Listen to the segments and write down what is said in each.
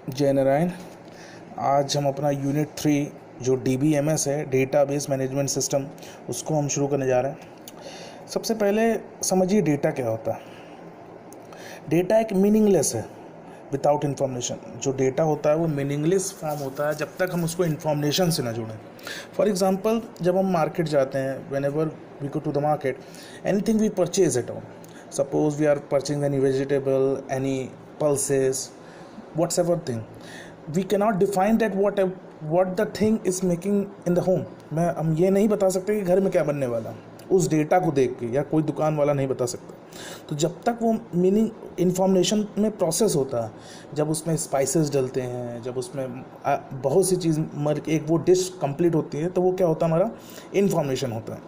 जय नारायण। आज हम अपना यूनिट 3 जो DBMS है, डेटाबेस मैनेजमेंट सिस्टम, उसको हम शुरू करने जा रहे हैं। सबसे पहले समझिए डेटा क्या होता है। डेटा एक मीनिंगलेस है विदाउट इन्फॉर्मेशन। जो डेटा होता है वो मीनिंगलेस फॉर्म होता है जब तक हम उसको इन्फॉर्मेशन से ना जोड़ें। फॉर एग्जांपल, जब हम मार्केट जाते हैं, whenever we go to the market, anything we purchase at all, suppose we are purchasing any vegetable, any pulses, whatsoever thing, we cannot define that what the thing is making in the home। हम ये नहीं बता सकते कि घर में क्या बनने वाला, उस डेटा को देख के, या कोई दुकान वाला नहीं बता सकता। तो जब तक वो मीनिंग इन्फॉर्मेशन में प्रोसेस होता है, जब उसमें स्पाइसेस डलते हैं, जब उसमें बहुत सी चीज़ एक वो डिश कंप्लीट होती है, तो वो क्या होता है, हमारा इन्फॉर्मेशन होता है।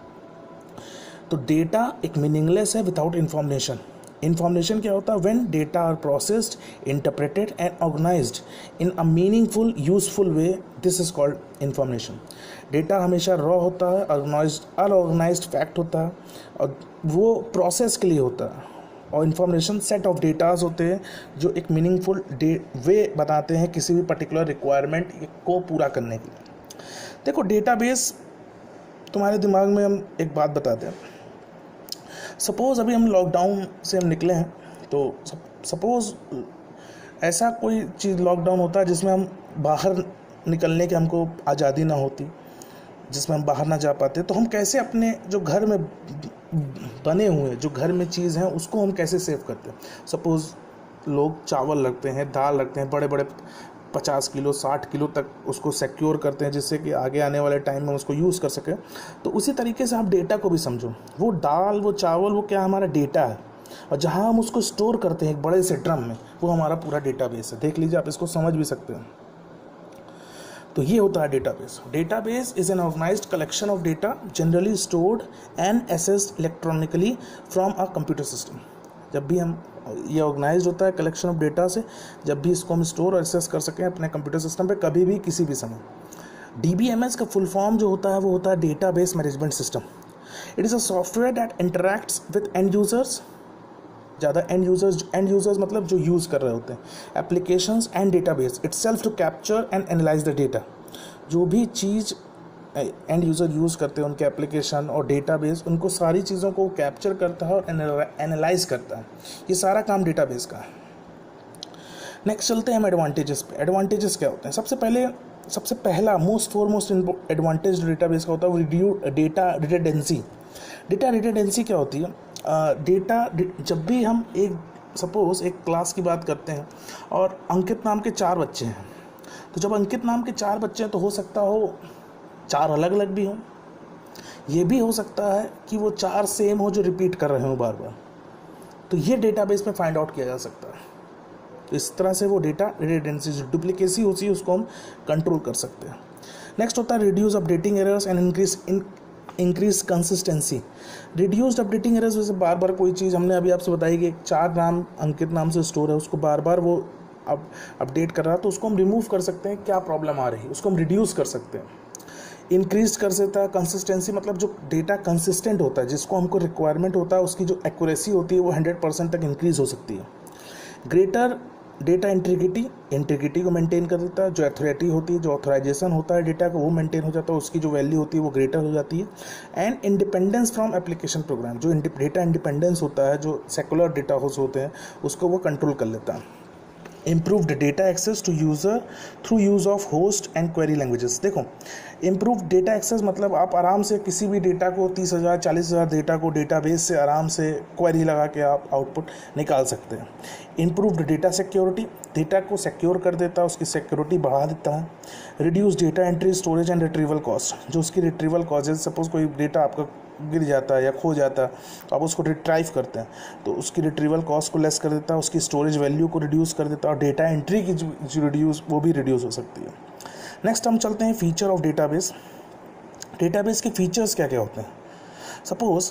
तो डेटा एक मीनिंगलेस है विदाउट इन्फॉर्मेशन। इन्फॉर्मेशन क्या होता है? When data are processed, interpreted and organised in a meaningful useful way, this is called information. Data हमेशा रॉ होता है, अनऑर्गेनाइज्ड फैक्ट होता है, और वो प्रोसेस के लिए होता है। और इन्फॉर्मेशन सेट ऑफ डेटाज होते हैं जो एक मीनिंगफुल वे बताते हैं किसी भी पर्टिकुलर रिक्वायरमेंट को पूरा करने के लिए। देखो, डेटाबेस, तुम्हारे दिमाग में हम एक बात बताते हैं। सपोज़ अभी हम लॉकडाउन से हम निकले हैं, तो सपोज़ ऐसा कोई चीज़ लॉकडाउन होता है जिसमें हम बाहर निकलने की हमको आज़ादी ना होती, जिसमें हम बाहर ना जा पाते, तो हम कैसे अपने जो घर में बने हुए जो घर में चीज़ हैं उसको हम कैसे सेव करते हैं। सपोज़ लोग चावल रखते हैं, दाल रखते हैं, बड़े बड़े 50 किलो 60 किलो तक उसको सिक्योर करते हैं, जिससे कि आगे आने वाले टाइम में उसको यूज़ कर सकें। तो उसी तरीके से आप डेटा को भी समझो। वो दाल, वो चावल, वो क्या हमारा डेटा है, और जहाँ हम उसको स्टोर करते हैं एक बड़े से ड्रम में, वो हमारा पूरा डेटाबेस है। देख लीजिए, आप इसको समझ भी सकते हैं। तो ये होता है database. Database is an organised collection of data generally stored and accessed electronically from a computer system. जब भी हम ये ऑर्गेनाइज होता है कलेक्शन ऑफ डेटा से, जब भी इसको हम स्टोर और एक्सेस कर सकें अपने कंप्यूटर सिस्टम पे, कभी भी किसी भी समय। DBMS का फुल फॉर्म जो होता है वो होता है database management system. It is a software that interacts with end users. ज़्यादा एंड यूजर्स मतलब जो यूज़ कर रहे होते हैं, applications and database itself to capture and analyse the data. जो भी चीज़ एंड यूज़र यूज़ करते हैं, उनके एप्लीकेशन और डेटाबेस, उनको सारी चीज़ों को कैप्चर करता है और एनालाइज करता है। ये सारा काम डेटाबेस का है। नेक्स्ट चलते हैं हम एडवांटेजेस पे। एडवांटेजेस क्या होते हैं? सबसे पहला मोस्ट एडवांटेज डेटाबेस का होता है वो डेटा रिडंडेंसी। डेटा रिडंडेंसी क्या होती है? जब भी हम सपोज एक क्लास की बात करते हैं और अंकित नाम के 4 बच्चे हैं, तो जब अंकित नाम के 4 बच्चे हैं तो हो सकता हो 4 अलग अलग भी हों। ये भी हो सकता है कि वो 4 सेम हो जो रिपीट कर रहे हों बार बार। तो ये डेटाबेस में फाइंड आउट किया जा सकता है। तो इस तरह से वो डेटा रिडंडेंसी, जो डुप्लीकेसी होती है, उसको हम कंट्रोल कर सकते हैं। नेक्स्ट होता है reduce updating errors and increase consistency. Reduced updating errors, जैसे बार बार कोई चीज़ हमने अभी आपसे बताई कि 4 नाम अंकित नाम से स्टोर है, उसको बार बार वो अपडेट कर रहा है, तो उसको हम रिमूव कर सकते हैं। क्या प्रॉब्लम आ रही है उसको हम रिड्यूस कर सकते हैं। इंक्रीज कर सकता है कंसिस्टेंसी, मतलब जो डेटा कंसिस्टेंट होता है, जिसको हमको रिक्वायरमेंट होता है, उसकी जो एक्यूरेसी होती है वो 100% तक इंक्रीज हो सकती है। ग्रेटर डेटा इंटीग्रिटी को मेंटेन कर देता है। जो अथॉरिटी होती है, जो ऑथराइजेशन होता है डेटा का, वो मेंटेन हो जाता है, उसकी जो वैल्यू होती है वो ग्रेटर हो जाती है। And independence from application program, जो डेटा इंडिपेंडेंस होता है, जो सेकुलर डेटा होते हैं, उसको वो कंट्रोल कर लेता है। Improved data access to user through use of host and query languages. देखो, इम्प्रूव्ड डेटा एक्सेस मतलब आप आराम से किसी भी डेटा को 30,000 40,000 डेटा को डेटाबेस से आराम से क्वेरी लगा के आप आउटपुट निकाल सकते हैं। इम्प्रूव्ड डेटा सिक्योरिटी, डेटा को सिक्योर कर देता है, उसकी सिक्योरिटी बढ़ा देता है। Reduce data entry, storage and retrieval cost, जो उसकी रिट्रीवल कॉस्ट है, सपोज कोई डेटा आपका गिर जाता है या खो जाता है, तो आप उसको रिट्राइव करते हैं, तो उसकी रिट्रीवल कॉस्ट को लेस कर देता है, उसकी स्टोरेज वैल्यू को रिड्यूस कर देता है, और डेटा एंट्री की वो भी रिड्यूस हो सकती है। नेक्स्ट हम चलते हैं फीचर ऑफ डेटाबेस। डेटाबेस के फीचर्स क्या क्या होते हैं? सपोज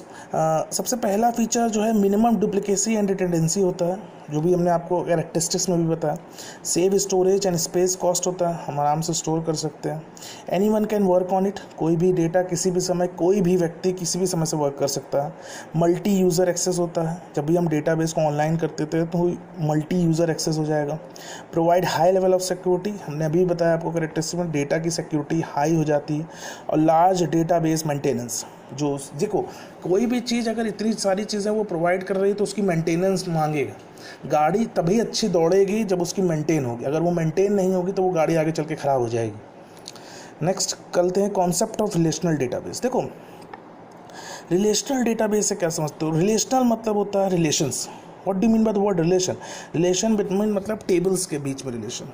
सबसे पहला फीचर जो है मिनिमम डुप्लीकेसी एंड रिडंडेंसी होता है। जो भी हमने आपको कैरेक्टरिस्टिक्स में भी बताया। Save storage and space cost होता है, हम आराम से स्टोर कर सकते हैं। Any one can work on it, कोई भी डेटा किसी भी समय कोई भी व्यक्ति किसी भी समय से वर्क कर सकता है। मल्टी यूज़र एक्सेस होता है, जब भी हम डेटाबेस को ऑनलाइन करते थे तो मल्टी यूज़र एक्सेस हो जाएगा। Provide high level of security, हमने अभी बताया आपको कैरेक्टरिस्टिक्स में, डेटा की सिक्योरिटी हाई हो जाती है। और लार्ज डेटाबेस मेंटेनेंस, जो देखो कोई भी चीज़ अगर इतनी सारी चीज़ें वो प्रोवाइड कर रही है तो उसकी मेंटेनेंस मांगेगा। गाड़ी तभी अच्छी दौड़ेगी जब उसकी मेंटेन होगी, अगर वो मेंटेन नहीं होगी तो वो गाड़ी आगे चल के ख़राब हो जाएगी। नेक्स्ट करते हैं कॉन्सेप्ट ऑफ रिलेशनल डेटाबेस। देखो रिलेशनल डेटाबेस से क्या समझते हो? रिलेशनल मतलब होता है relations. What do mean by the word relation? Relation between मतलब टेबल्स के बीच में रिलेशन,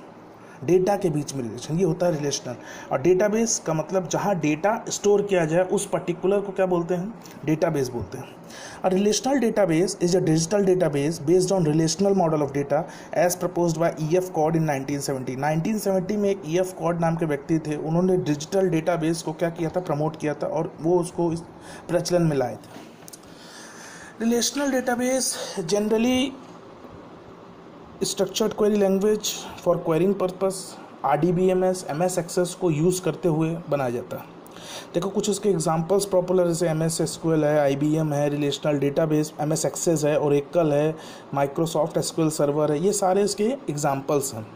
डेटा के बीच में रिलेशन, ये होता है रिलेशनल। और डेटाबेस का मतलब जहाँ डेटा स्टोर किया जाए उस पर्टिकुलर को क्या बोलते हैं? डेटाबेस बोलते हैं। A relational database is a digital database based on relational model of data as proposed by E.F. Codd in 1970। 1970 में एक E.F. कॉड नाम के व्यक्ति थे, उन्होंने डिजिटल डेटाबेस को क्या किया था? प्रमोट किया था और वो उसको इस प्रचलन में लाए थे। Relational database generally structured query language for querying purpose, RDBMS, MS access को यूज़ करते हुए बनाया जाता है। देखो कुछ उसके एग्जांपल्स पॉपुलर जैसे MS SQL है, IBM है, रिलेशनल डेटाबेस, MS एक्सेस है, ओरेकल है, माइक्रोसॉफ्ट SQL सर्वर है, ये सारे इसके एग्जांपल्स हैं।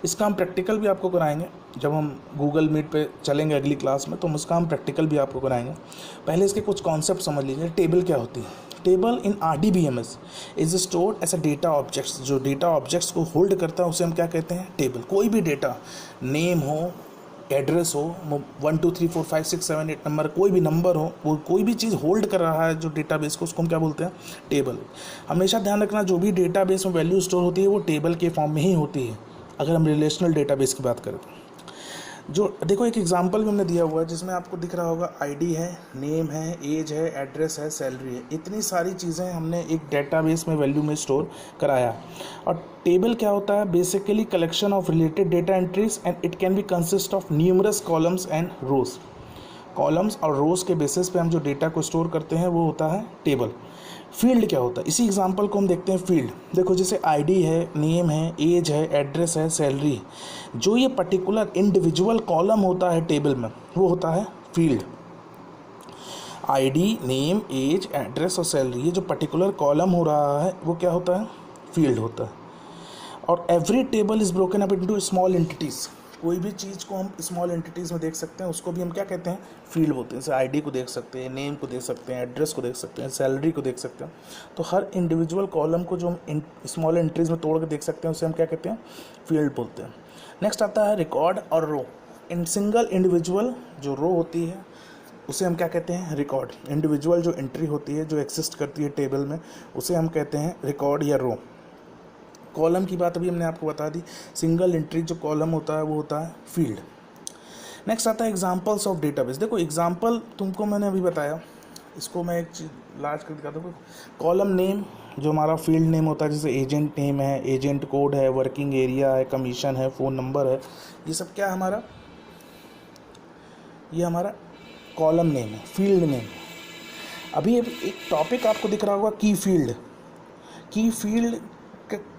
इसका हम प्रैक्टिकल भी आपको कराएंगे जब हम गूगल मीट पे चलेंगे अगली क्लास में, तो हम इसका हम प्रैक्टिकल भी आपको कराएंगे। पहले इसके कुछ कॉन्सेप्ट समझ लीजिए। टेबल क्या होती है? Table in RDBMS is stored as a data objects, जो डेटा ऑब्जेक्ट्स को होल्ड करता है उसे हम क्या कहते हैं? टेबल। कोई भी डेटा, नेम हो, एड्रेस हो, 1 2 3 4 5 6 7 8 नंबर, कोई भी नंबर हो, वो कोई भी चीज़ होल्ड कर रहा है जो डेटाबेस को, उसको हम क्या बोलते हैं? टेबल। हमेशा ध्यान रखना जो भी डेटाबेस में वैल्यू स्टोर होती है वो टेबल के फॉर्म में ही होती है, अगर हम रिलेशनल डेटाबेस की बात करें तो। जो देखो एक एग्जांपल भी हमने दिया हुआ है जिसमें आपको दिख रहा होगा ID है, नेम है, एज है, एड्रेस है, सैलरी है, इतनी सारी चीज़ें हमने एक डेटाबेस में वैल्यू में स्टोर कराया। और टेबल क्या होता है? Basically collection of related data entries and it can be consist of numerous columns and rows. Columns और रोज के बेसिस पे हम जो डेटा को स्टोर करते हैं वो होता है टेबल। फील्ड क्या होता है? इसी एग्जांपल को हम देखते हैं। फील्ड देखो जैसे ID है, नेम है, एज है, एड्रेस है, सैलरी है, जो ये पर्टिकुलर इंडिविजुअल कॉलम होता है टेबल में वो होता है field. ID, name, age, address और सैलरी, ये जो पर्टिकुलर कॉलम हो रहा है वो क्या होता है? फील्ड होता है। और every table is broken up into small entities, कोई भी चीज़ को हम स्मॉल एंटिटीज़ में देख सकते हैं, उसको भी हम क्या कहते हैं? फील्ड बोलते हैं। जैसे ID को देख सकते हैं, नेम को देख सकते हैं, एड्रेस को देख सकते हैं, सैलरी को देख सकते हैं। तो हर इंडिविजुअल कॉलम को जो हम स्मॉल एंट्रीज में तोड़ के देख सकते हैं उसे हम क्या कहते हैं? फील्ड बोलते हैं। नेक्स्ट आता है रिकॉर्ड और रो। इन सिंगल इंडिविजुअल जो रो होती है उसे हम क्या कहते हैं? रिकॉर्ड। इंडिविजुअल जो एंट्री होती है जो एग्जिस्ट करती है टेबल में उसे हम कहते हैं रिकॉर्ड या रो। कॉलम की बात अभी हमने आपको बता दी, सिंगल एंट्री जो कॉलम होता है वो होता है फील्ड। नेक्स्ट आता है एग्जांपल्स ऑफ डेटाबेस। देखो एग्जांपल तुमको मैंने अभी बताया, इसको मैं एक चीज़ लार्ज कर दिखाता हूँ। कॉलम नेम जो हमारा फील्ड नेम होता है, जैसे एजेंट नेम है, एजेंट कोड है, वर्किंग एरिया है, कमीशन है, फ़ोन नंबर है, ये सब क्या हमारा? ये हमारा कॉलम नेम है, फील्ड नेम। अभी एक टॉपिक आपको दिख रहा होगा की फील्ड। की फील्ड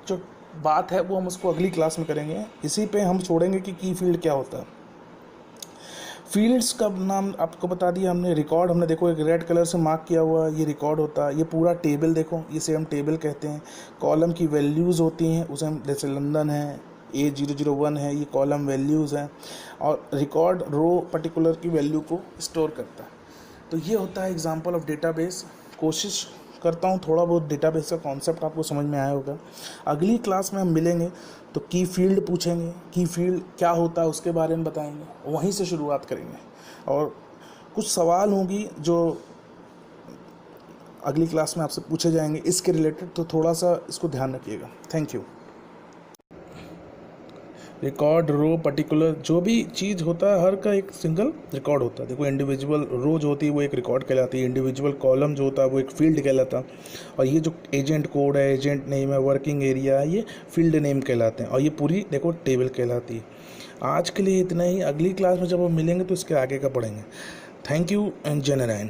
जो बात है वो हम उसको अगली क्लास में करेंगे, इसी पे हम छोड़ेंगे कि की फील्ड क्या होता है। फील्ड्स का नाम आपको बता दिया हमने। रिकॉर्ड हमने देखो एक रेड कलर से मार्क किया हुआ, ये रिकॉर्ड होता है। ये पूरा टेबल देखो, इसे हम टेबल कहते हैं। कॉलम की वैल्यूज़ होती हैं, उसे हम जैसे लंदन है, A001 है, ये कॉलम वैल्यूज़ हैं। और रिकॉर्ड रो पर्टिकुलर की वैल्यू को स्टोर करता है। तो ये होता है एग्जांपल ऑफ डेटाबेस। कोशिश करता हूँ थोड़ा बहुत डेटाबेस का कॉन्सेप्ट आपको समझ में आया होगा। अगली क्लास में हम मिलेंगे तो की फील्ड पूछेंगे, की फील्ड क्या होता है उसके बारे में बताएंगे, वहीं से शुरुआत करेंगे। और कुछ सवाल होंगी जो अगली क्लास में आपसे पूछे जाएंगे इसके रिलेटेड, तो थोड़ा सा इसको ध्यान रखिएगा। Thank you. Record row particular जो भी चीज़ होता है हर का एक सिंगल रिकॉर्ड होता है। देखो इंडिविजुअल रो जो होती है वो एक रिकॉर्ड कहलाती है, इंडिविजुअल कॉलम जो होता है वो एक फील्ड कहलाता है, और ये जो एजेंट कोड है, एजेंट नेम है, वर्किंग एरिया है, ये फील्ड नेम कहलाते हैं, और ये पूरी देखो टेबल कहलाती है। आज के लिए इतना ही। अगली क्लास में जब हम मिलेंगे तो इसके आगे का पढ़ेंगे। थैंक यू एंड जय नारायण।